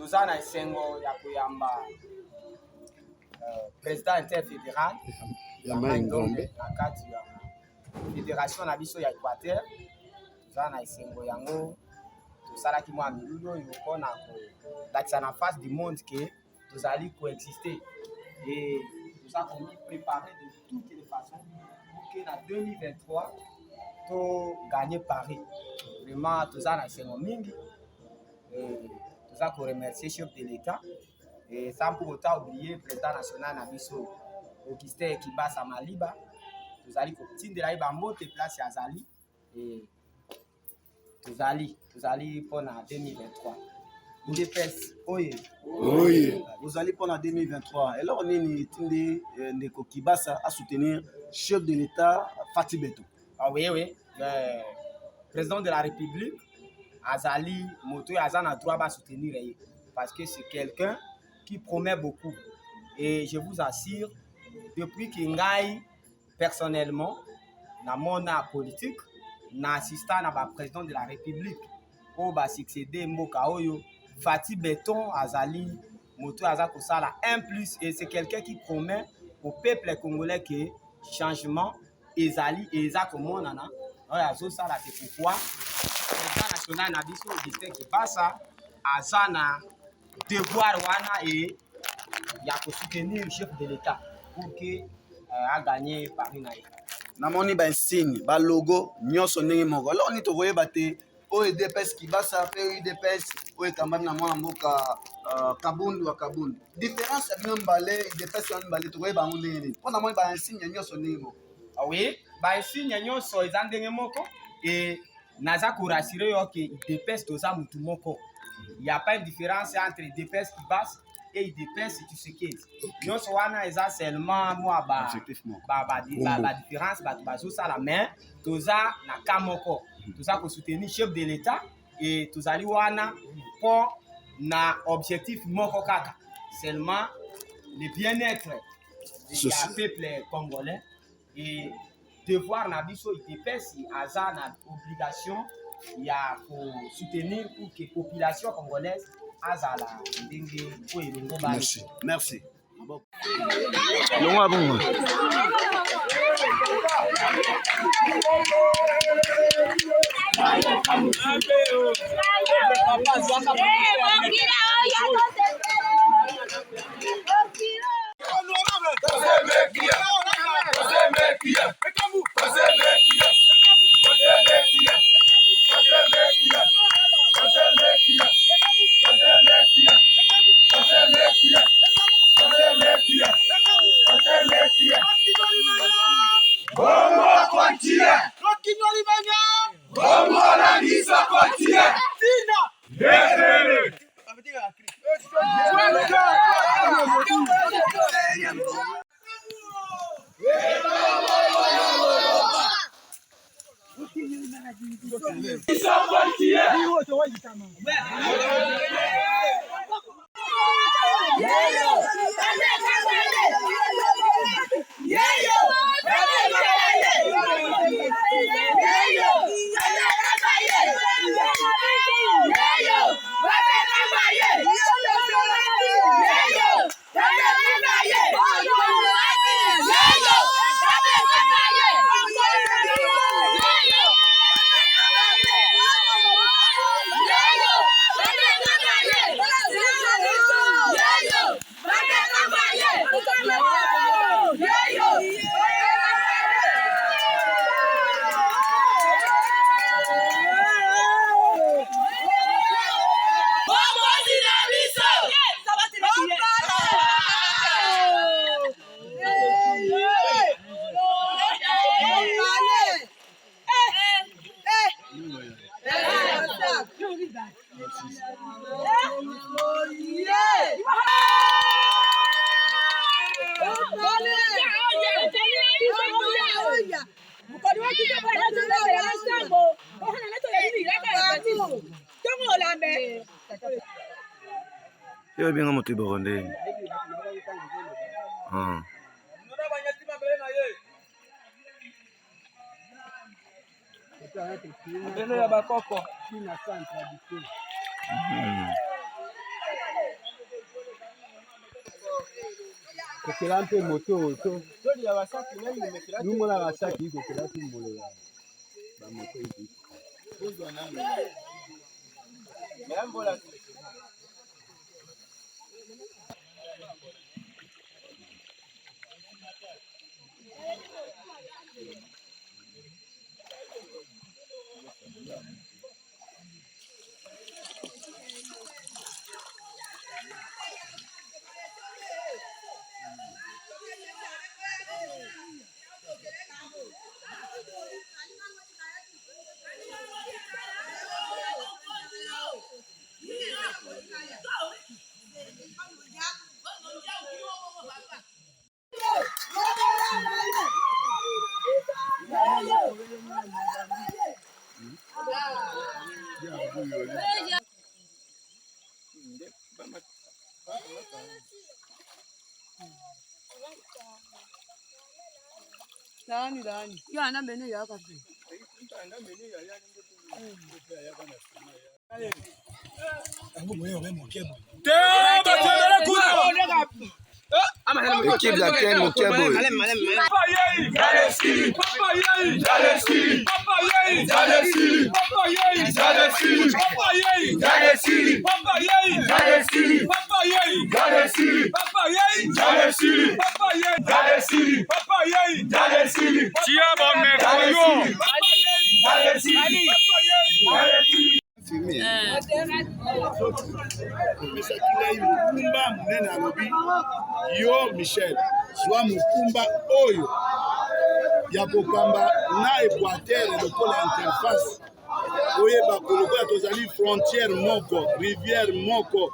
toza na esengo ya koyamba président interfédéral ya Mai-Ndombe na kati ya fédération na biso ya Équateur. Toza na esengo yango tosalaki mwa milulu oyo mpona kolakisa na face du monde ke tozali coexister et toza komi préparer de toutes les façons pour que na 2023 to gagner Paris. Vraiment toza na esengo mingi toza ko remercier chef de l'État et sans pour autant oublier président national na biso Augustin Kibasa Maliba. Tozali kotindela ye bambote place ya azali et tozali pona 2023 UDPS oui vous allez pendant 2023 alors nini tindi ndeko Kibasa à soutenir chef de l'État Fatou Beton. Ah oui le président de la République azali moto azana droit ba soutenir parce que c'est quelqu'un qui promet beaucoup et je vous assure depuis que ngai personnellement na mona politique na assistant na ba président de la République o ba succéder mboka oyo Fatou Beton azali moto aza kosala 1+ et c'est quelqu'un qui promet au peuple congolais que changement ezali et eza komonana oyo azosala te pourquoi président national na biso Augustin Kibasa aza na devoir wana et ya soutenir chef de l'État pour que a gagné Paris na ye. Namoni ba insigne ba logo nyonso ndenge moko alors ni tokoye bate o UDPS Kibasa pe UDPS o ekambami na mwana mboka Kabundu wa Kabundu différence ya bino mbale UDPS ya mbale tokoye bango ndenge mpona moni ba insigne nyonso ndenge moko. Ah oui ba insigne nyonso eza ndenge moko et naza ko rassurer yo que UDPS toza mutu moko. Il n'y a pas une différence entre UDPS Kibasa et UDPS Tshisekedi. Nyonso wana eza seulement moi ba différence ba bazo sala mais toza na kamoko toza ko soutenir chef de l'État et tozali wana pour na objectif moko kaka seulement le bien-être du peuple congolais et devoir na biso UDPS aza na obligation ya ko soutenir pour que population congolaise azala ndenge ko elongo ba. Merci. Longa bongo. Yo bien moto iboronde. Mbele ya bakoko. kokela mpe moto oto lumona basaki kokela tumbolo ya bamoto ebi Dani. Yo ana menu ya kapi. Équipe d'Aken Mokebo. Yo Michel, soit Mukumba Oyo, Yakokamba na Équateur et le pôle interface. Oye Bakoloba tozali frontière moko, rivière moko.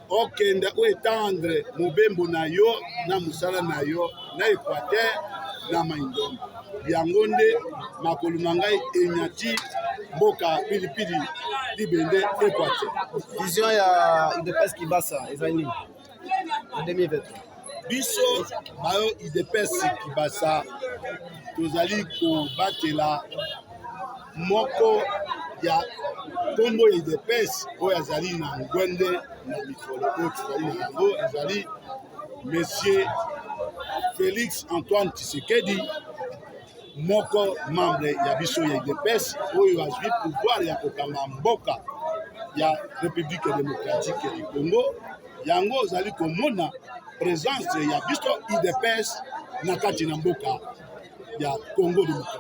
Okenda o etendre mobembo na yo na musala na yo na Équateur na Maindombe. Yango nde makolo na ngai enyati mboka pilipili libende Équateur. Vision ya UDPS Kibasa ezali en 2023. Biso bayo UDPS Kibasa tozali kobatela moko ya kombo UDPS oyo azali na ngwende na mikolo oyo tozali na yango ezali Monsieur Félix Antoine Tshisekedi, moko membre ya biso ya UDPS oyo azwi pouvoir ya kokanga mboka ya République démocratique du Congo. Yango ozali komona présence ya biso UDPS na kati na mboka ya Congo démocratique.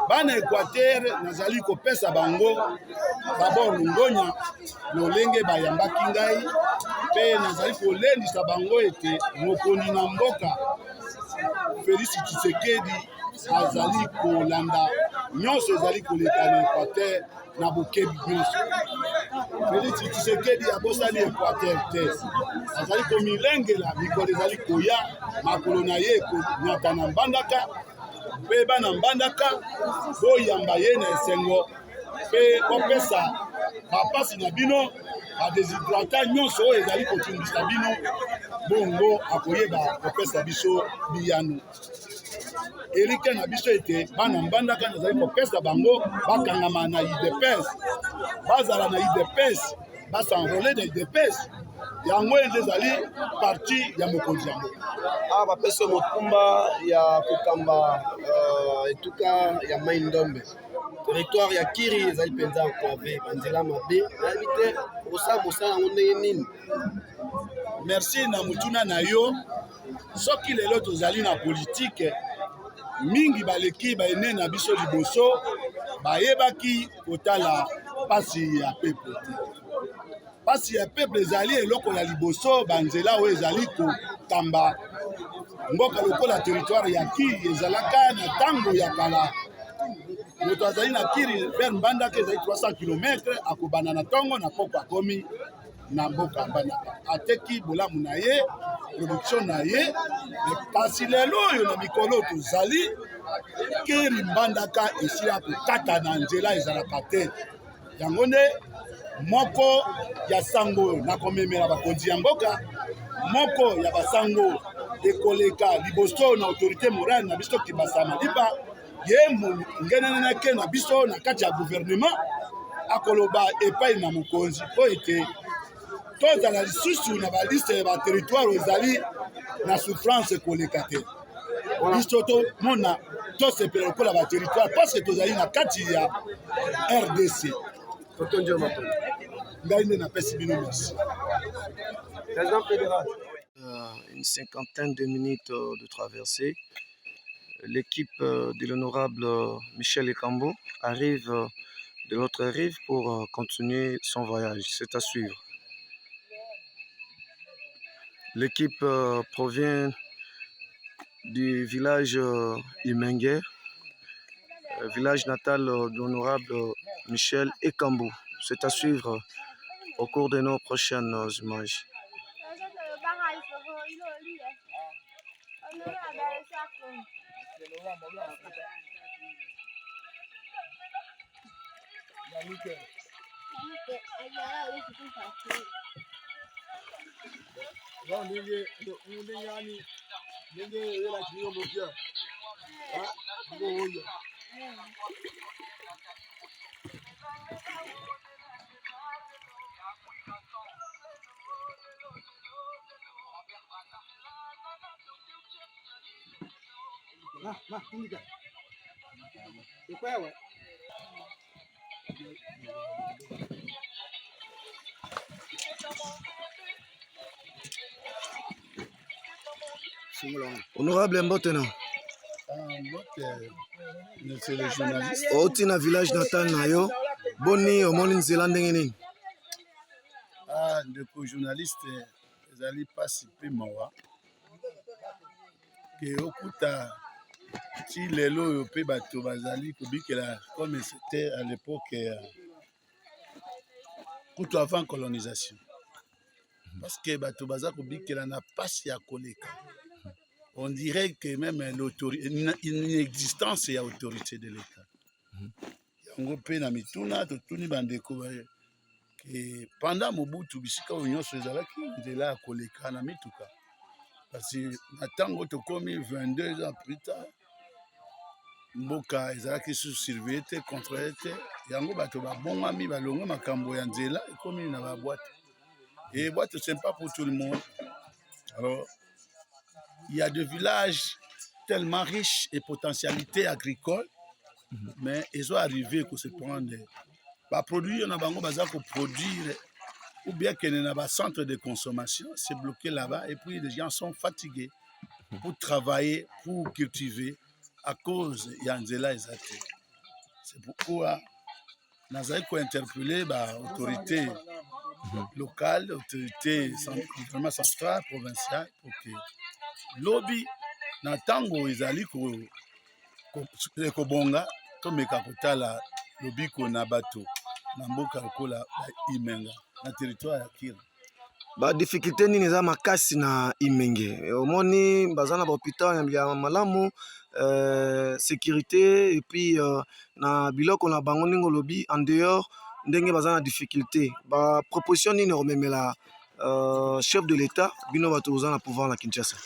Bana Équateur nazali kopesa bango d'abord ngonya lolenge bayambaki ngai mpe nazali kolendisa bango ete mokonzi na mboka Félix Tshisekedi azali kolanda nyonso ezali koleka na Équateur na bokebi nyonso. Félix Tshisekedi abosani Équateur te, azali komilengela mikolo ezali koya makolo na ye konyata na mbandaka mpe bana mbandaka boyamba ye na esengo mpe kopesa bapasi na bino badesidrata nyonso oyo ezali kotungisa bino bongo akoyeba kopesa biso biyano. Elike na biso ete bana mbandaka nazali kopesa bango bakangama na UDPS, bazala na UDPS, basanrole na UDPS, yango ezali parti ya mokonzi yango. Ah, bapesa motumba ya kokamba etuka ya Maindombe. Territoire ya Kiri ezali penza enclavé, banzela mabe, nayebi te osala mosala yango ndenge nini. Merci na mutuna na yo. Soki lelo tozali na politique mingi baleki baene na biso liboso bayebaki kotala pasi ya peuple. Pasi ya peuple ezali eloko ya liboso banzela oyo ezali kokamba mboka lokola territoire ya Kiri ezalaka na tango ya kala. Moto azali na Kiri vers Mbandaka ezali 300 km akobana na tongo na poko akomi na mboka Mbandaka. Ateki bolamu na ye, production na ye, kasi lelo oyo na mikolo tozali Kiri Mbandaka esila kokata na nzela ezalaka te. Yango nde moko ya sango na komemela bakonzi ya mboka, moko ya basango ekoleka liboso na autorité morale na biso Kibasa Maliba ye ngeneneke na biso na kati ya gouvernement akoloba epai na mokonzi po ete tozala lisusu na baliste ya baterritoire oyo ezali na souffrance koleka te biso tomona tosepela lokola baterritoire parce que tozali na kati ya RDC ngai nde napesi bino merci. Une cinquantaine de minutes de traversée. L'équipe de l'honorable Michel Ekambo arrive de l'autre rive pour continuer son voyage. C'est à suivre. L'équipe provient du village Imengue, village natal de l'honorable Michel Ekambo. C'est à suivre au cours de nos prochaines images. Honorable Mbotena. C'est le journaliste. Oti na village natal na yo boni omoni nzela ndenge nini? Ndeko journaliste ezali pasi pe mawa ke okuta ti lelo oyo pe bato bazali kobikela comme c'était à l'époque kutu avant colonisation parce que bato baza kobikela na pasi ya koleka. On dirait que même une inexistence ya autorité de l'État. Yango pe na mituna totuni bandeko que pendant Mobutu bisika oyo nyonso ezalaki nzela ya koleka na mituka parce que na ntango tokomi 22 ans plus tard mboka ezalaki sous surveillé te contrôlé te yango bato babongami balongwe makambo ya nzela ekomi na baboite et boîte c'est pas pour tout le monde. Alors il y a des villages tellement riches et potentialités agricoles, mais ils ont arrivé à se prendre. Bah, produire, on a produire, ou bien qu'il y a un centre de consommation, c'est bloqué là-bas, et puis les gens sont fatigués pour travailler, pour cultiver, à cause de Yanzela et Zate. C'est pourquoi nous avons interpellé l'autorité locale, l'autorité vraiment centrale, provinciale, pour que lobby na tango ezali kobonga tomeka kotala lobby ko na bato na mboka lokola Imenga na territoire ya Kira. Ba difficulté nini eza makasi na Imenge? Omoni baza na hôpital ya malamu, sécurité et puis na biloko na bango ningo lobby en dehors ndenge baza na difficulté. Ba proposition nini romemela chef de l'État bino bato oza na pouvoir na Kinshasa?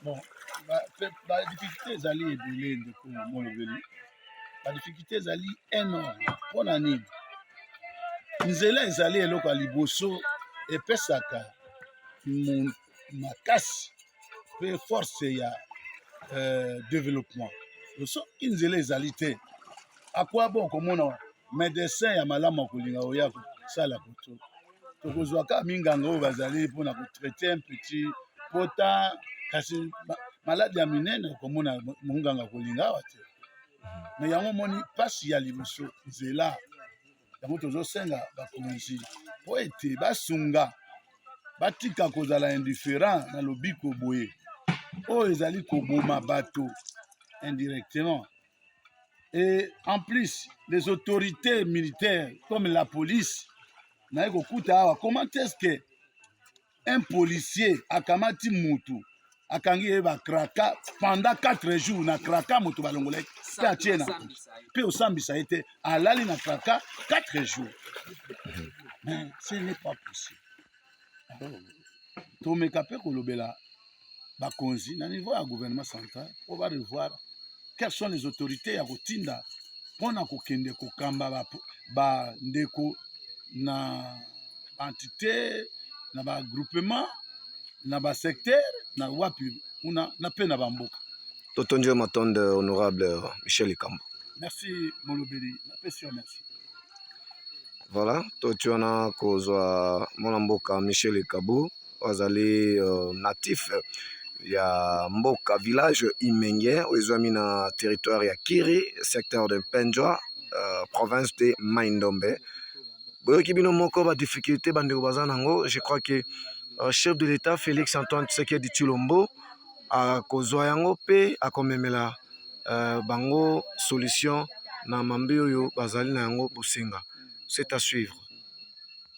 Bon, la difficulté ezali ebele ndeko molobeli. La difficulté ezali énorme. Mpona nini? Nzela ezali eloko ya liboso epesaka makasi pe force ya développement. Soki nzela ezali te akwa bon komona médecin ya malamu akolinga oya kosala koto tokozwaka minganga oyo bazali mpona kotraite un petit pota kasi maladi ya minene komona monganga kolinga awa te me yango moni pasi ya liboso nzela yango tozosenga bakonzi po ete basunga batika kozala indifférent na lobiko boye oyo ezali koboma bato indirectement. Et en plus, les autorités militaires comme la police, comment est-ce qu'un policier a kamati mutu a kangi ba kraka pendant 4 jours na kraka mutu balongolek ta tiena pe osambisa été alali na kraka 4 jours. Mais ce n'est pas possible. Tomeka pe kolobela bakonzi na niveau ya gouvernement central pour va revoir quelles sont les autorités à Rotinda pour kokende kokamba ba ndeko na entité na bagroupement na basecteur na wapi una na pe na bamboka. Totondi matonde honorable Michel Ikambo. Merci molobeli, napesi yo merci. Voilà, totiona kozwa mwana mboka Michel Ikambo azali natif ya mboka village Imenge ezwami na territoire ya Kiri, secteur de Penjwa, province de Maindombe. Boyoki bino moko ba difficulté bandeko baza nango, je crois que chef de l'État Félix Antoine Tshisekedi Tshilombo a kozwa yango pe akomemela bango solution na mambe oyo bazali na yango bosenga. C'est à suivre.